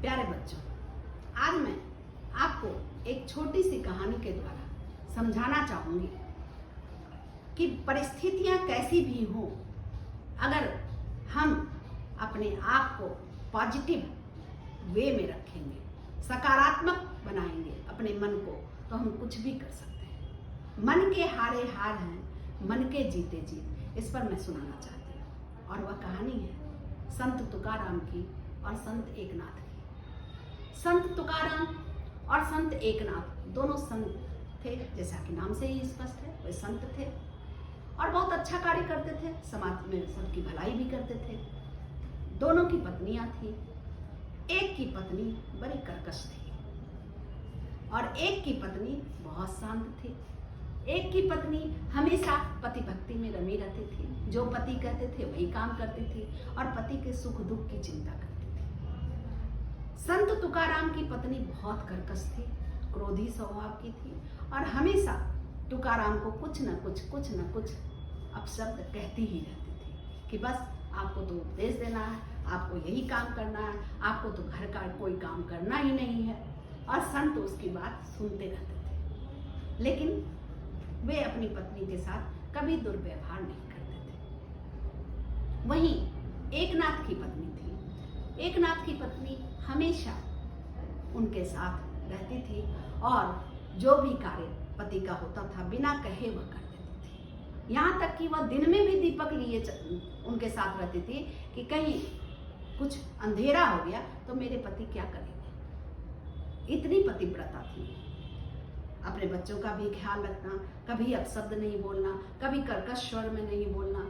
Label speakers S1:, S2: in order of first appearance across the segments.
S1: प्यारे बच्चों, आज मैं आपको एक छोटी सी कहानी के द्वारा समझाना चाहूंगी कि परिस्थितियां कैसी भी हों, अगर हम अपने आप को पॉजिटिव वे में रखेंगे, सकारात्मक बनाएंगे अपने मन को, तो हम कुछ भी कर सकते हैं। मन के हारे हार हैं, मन के जीते जीत। इस पर मैं सुनाना चाहती हूँ और वह कहानी है संत तुकाराम की और संत एकनाथ की। संत तुकाराम और संत एकनाथ दोनों संत थे, जैसा कि नाम से ही स्पष्ट है, वे संत थे और बहुत अच्छा कार्य करते थे, समाज में सबकी भलाई भी करते थे। दोनों की पत्नियां थी। एक की पत्नी बड़ी कर्कश थी और एक की पत्नी बहुत शांत थी। एक की पत्नी हमेशा पति भक्ति में रमी रहती थी, जो पति कहते थे वही काम करती थी और पति के सुख दुख की चिंता करती थी। संत तुकाराम की पत्नी बहुत कर्कश थी, क्रोधी स्वभाव की थी और हमेशा तुकाराम को कुछ न कुछ अपशब्द कहती ही रहती थी कि बस आपको तो उपदेश देना है, आपको यही काम करना है, आपको तो घर का कोई काम करना ही नहीं है। और संत उसकी बात सुनते रहते थे, लेकिन वे अपनी पत्नी के साथ कभी दुर्व्यवहार नहीं करते थे। वहीं एकनाथ की पत्नी थी। एकनाथ की पत्नी हमेशा उनके साथ रहती थी और जो भी कार्य पति का होता था बिना कहे वह कर देती थी। यहाँ तक कि वह दिन में भी दीपक लिए उनके साथ रहती थी कि कहीं कुछ अंधेरा हो गया तो मेरे पति क्या करेंगे। इतनी पतिव्रता थी। अपने बच्चों का भी ख्याल रखना, कभी अपशब्द नहीं बोलना, कभी कर्कश स्वर में नहीं बोलना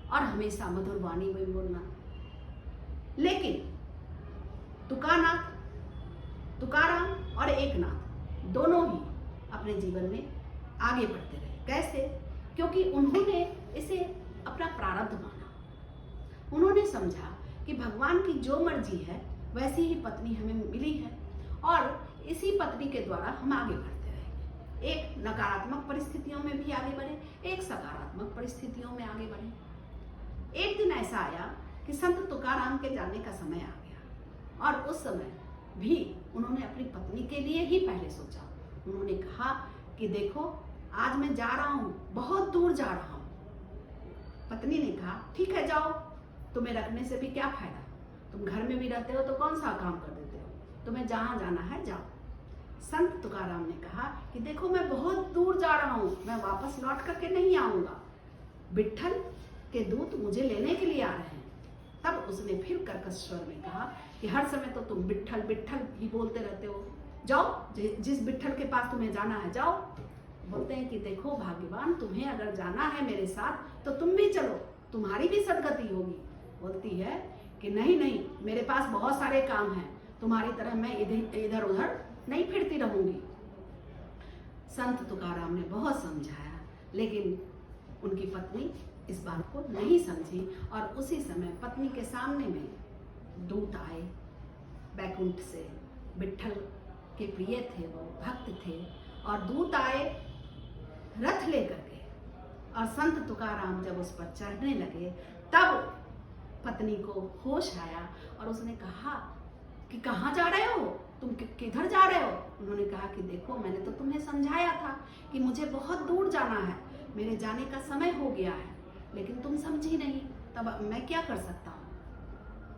S1: और हमेशा मधुर वाणी में बोलना। लेकिन तुकाराम और एकनाथ दोनों ही अपने जीवन में आगे बढ़ते रहे। कैसे? क्योंकि उन्होंने इसे अपना प्रारब्ध माना। उन्होंने समझा कि भगवान की जो मर्जी है वैसी ही पत्नी हमें मिली है और इसी पत्नी के द्वारा हम आगे बढ़ते रहेंगे। एक नकारात्मक परिस्थितियों में भी आगे बढ़े, एक सकारात्मक परिस्थितियों में आगे बढ़े। एक दिन ऐसा आया कि संत तुकाराम के जाने का समय आ गया और उस समय भी उन्होंने अपनी पत्नी के लिए ही पहले सोचा। उन्होंने कहा कि देखो आज मैं जा रहा हूँ, बहुत दूर जा रहा हूँ। पत्नी ने कहा ठीक है जाओ, तुम्हें रखने से भी क्या फायदा, तुम घर में भी रहते हो तो कौन सा काम कर देते हो, तुम्हें जहाँ जाना है जाओ। संत तुकाराम ने कहा कि देखो मैं बहुत दूर जा रहा हूँ, मैं वापस लौट करके नहीं आऊँगा, विट्ठल के दूत मुझे लेने के लिए आ रहे हैं। तब उसने फिर कर्कश स्वर में कहा कि हर समय तो तुम विट्ठल विट्ठल ही बोलते रहते हो, जाओ जिस विट्ठल के पास तुम्हें जाना है जाओ। बोलते हैं कि देखो भाग्यवान, तुम्हें अगर जाना है मेरे साथ तो तुम भी चलो, तुम्हारी भी सदगति होगी। बोलती है कि नहीं नहीं, मेरे पास बहुत सारे काम हैं, तुम्हारी तरह मैं इधर उधर नहीं फिरती रहूंगी। संत तुकाराम ने बहुत समझाया, लेकिन उनकी पत्नी इस बात को नहीं समझी और उसी समय पत्नी के सामने में दूत आए बैकुंठ से। विट्ठल के प्रिय थे, वो भक्त थे और दूत आए रथ लेकर के और संत तुकाराम जब उस पर चढ़ने लगे तब पत्नी को होश आया और उसने कहा कि कहाँ जा रहे हो, तुम किधर जा रहे हो। उन्होंने कहा कि देखो मैंने तो तुम्हें समझाया था कि मुझे बहुत दूर जाना है, मेरे जाने का समय हो गया है, लेकिन तुम समझी नहीं, तब मैं क्या कर सकता हूँ।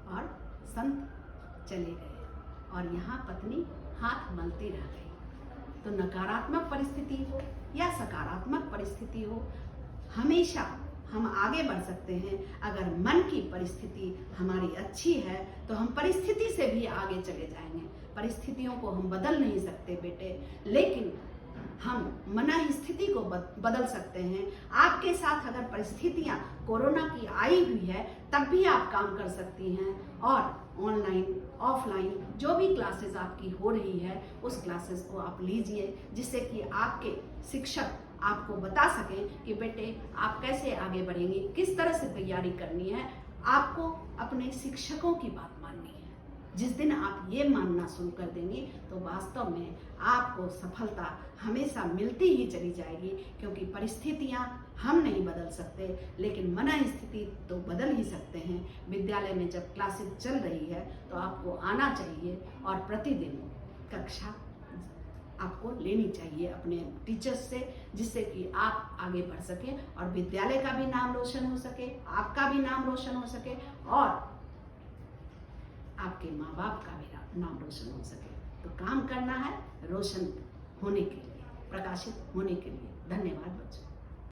S1: और संत चले गए और यहाँ पत्नी हाथ मलती रह गई। तो नकारात्मक परिस्थिति हो या सकारात्मक परिस्थिति हो, हमेशा हम आगे बढ़ सकते हैं। अगर मन की परिस्थिति हमारी अच्छी है तो हम परिस्थिति से भी आगे चले जाएंगे। परिस्थितियों को हम बदल नहीं सकते बेटे, लेकिन हम मन स्थिति को बदल सकते हैं। आपके साथ अगर परिस्थितियां कोरोना की आई हुई है तब भी आप काम कर सकती हैं और ऑनलाइन ऑफलाइन जो भी क्लासेस आपकी हो रही है उस क्लासेस को आप लीजिए, जिससे कि आपके शिक्षक आपको बता सकें कि बेटे आप कैसे आगे बढ़ेंगे, किस तरह से तैयारी करनी है। आपको अपने शिक्षकों की बात माननी है। जिस दिन आप ये मानना शुरू कर देंगी तो वास्तव में आपको सफलता हमेशा मिलती ही चली जाएगी, क्योंकि परिस्थितियाँ हम नहीं बदल सकते, लेकिन मन स्थिति तो बदल ही सकते हैं। विद्यालय में जब क्लासेस चल रही है तो आपको आना चाहिए और प्रतिदिन कक्षा आपको लेनी चाहिए अपने टीचर्स से, जिससे कि आप आगे बढ़ सकें और विद्यालय का भी नाम रोशन हो सके, आपका भी नाम रोशन हो सके और आपके माँ बाप का भी नाम रोशन हो सके। तो काम करना है रोशन होने के लिए, प्रकाशित होने के लिए। धन्यवाद बच्चों।